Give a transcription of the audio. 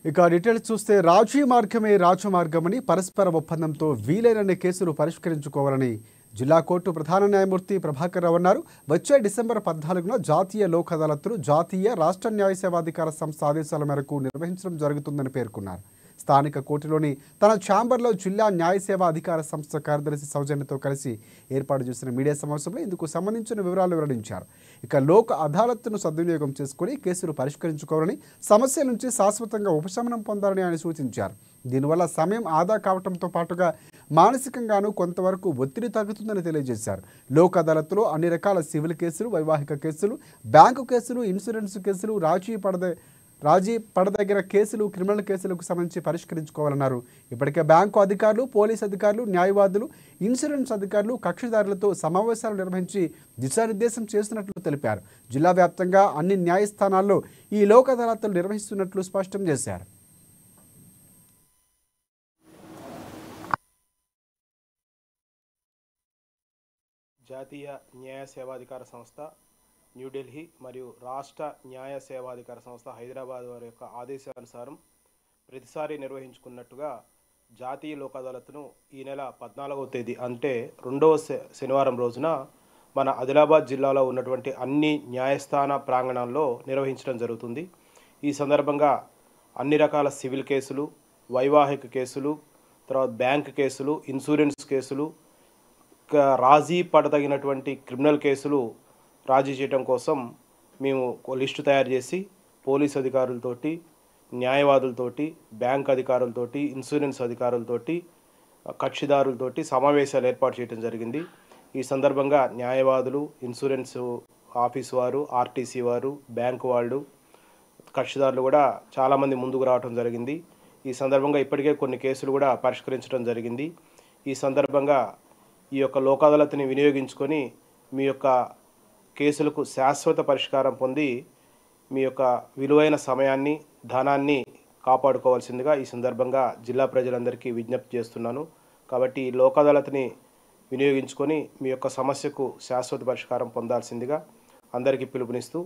ఇక డీటెయిల్స్ చూస్తే రాజీ మార్గమే రాజమార్గమని పరస్పర ఒప్పందంతో వీలైనన్ని కేసులు పరిష్కరించుకోవాలని జిల్లా కోర్టు ప్రధాన న్యాయమూర్తి ప్రభాకర్ రావు అన్నారు. వచ్చే డిసెంబర్ 14న జాతీయ లోక్ అదాలత్ను జాతీయ రాష్ట్ర న్యాయ సేవాధికార సంస్థ ఆదేశాల మేరకు నిర్వహించడం జరుగుతుందని పేర్కొన్నారు. స్థానిక కోర్టులోని తన ఛాంబర్లో జిల్లా న్యాయ సేవా అధికార సంస్థ కార్యదర్శి సౌజన్యతో కలిసి ఏర్పాటు చేసిన మీడియా సమావేశంలో ఇందుకు సంబంధించిన వివరాలు వెల్లడించారు. ఇక లోక్ అదాలత్ను సద్వినియోగం చేసుకుని కేసులు పరిష్కరించుకోవాలని, సమస్యల నుంచి శాశ్వతంగా ఉపశమనం పొందాలని ఆయన సూచించారు. దీనివల్ల సమయం ఆదా కావడంతో పాటుగా మానసికంగానూ కొంతవరకు ఒత్తిడి తగ్గుతుందని తెలియజేశారు. లోక్ అదాలత్లో అన్ని రకాల సివిల్ కేసులు, వైవాహిక కేసులు, బ్యాంకు కేసులు, ఇన్సూరెన్స్ కేసులు, రాజీ పడదగిన కేసులు, క్రిమినల్ కేసులకు సంబంధించి పరిష్కరించుకోవాలన్నారు. ఇప్పటికే బ్యాంకు అధికారులు, పోలీసు అధికారులు, న్యాయవాదులు, ఇన్సూరెన్స్ అధికారులు కక్షిదారులతో సమావేశాలు నిర్వహించి దిశానిర్దేశం చేస్తున్నట్లు తెలిపారు. జిల్లా వ్యాప్తంగా అన్ని న్యాయస్థానాల్లో ఈ లోక్ అదాలత్లు నిర్వహిస్తున్నట్లు స్పష్టం చేశారు. జాతీయ న్యాయ సేవాధికార సంస్థ న్యూఢిల్లీ మరియు రాష్ట్ర న్యాయ సేవాధికార సంస్థ హైదరాబాద్ వారి యొక్క ఆదేశానుసారం ప్రతిసారి నిర్వహించుకున్నట్టుగా జాతీయ లోక్ అదాలత్ను ఈ నెల 14వ తేదీ అంటే 2వ శనివారం రోజున మన ఆదిలాబాద్ జిల్లాలో ఉన్నటువంటి అన్ని న్యాయస్థాన ప్రాంగణాల్లో నిర్వహించడం జరుగుతుంది. ఈ సందర్భంగా అన్ని రకాల సివిల్ కేసులు, వైవాహిక కేసులు, తర్వాత బ్యాంక్ కేసులు, ఇన్సూరెన్స్ కేసులు, రాజీ పడదగినటువంటి క్రిమినల్ కేసులు రాజీ చేయడం కోసం మేము లిస్టు తయారు చేసి పోలీస్ అధికారులతోటి, న్యాయవాదులతోటి, బ్యాంక్ అధికారులతోటి, ఇన్సూరెన్స్ అధికారులతోటి, కక్షిదారులతోటి సమావేశాలు ఏర్పాటు చేయడం జరిగింది. ఈ సందర్భంగా న్యాయవాదులు, ఇన్సూరెన్స్ ఆఫీసు వారు, ఆర్టీసీ వారు, బ్యాంకు వాళ్ళు, కక్షిదారులు కూడా చాలామంది ముందుకు రావడం జరిగింది. ఈ సందర్భంగా ఇప్పటికే కొన్ని కేసులు కూడా పరిష్కరించడం జరిగింది. ఈ సందర్భంగా ఈ యొక్క లోక్ అదాలత్ని వినియోగించుకొని మీ యొక్క కేసులకు శాశ్వత పరిష్కారం పొంది మీ యొక్క విలువైన సమయాన్ని, ధనాన్ని కాపాడుకోవాల్సిందిగా ఈ సందర్భంగా జిల్లా ప్రజలందరికీ విజ్ఞప్తి చేస్తున్నాను. కాబట్టి ఈ లోక్ అదాలత్ని వినియోగించుకొని మీ యొక్క సమస్యకు శాశ్వత పరిష్కారం పొందాల్సిందిగా అందరికీ పిలుపునిస్తూ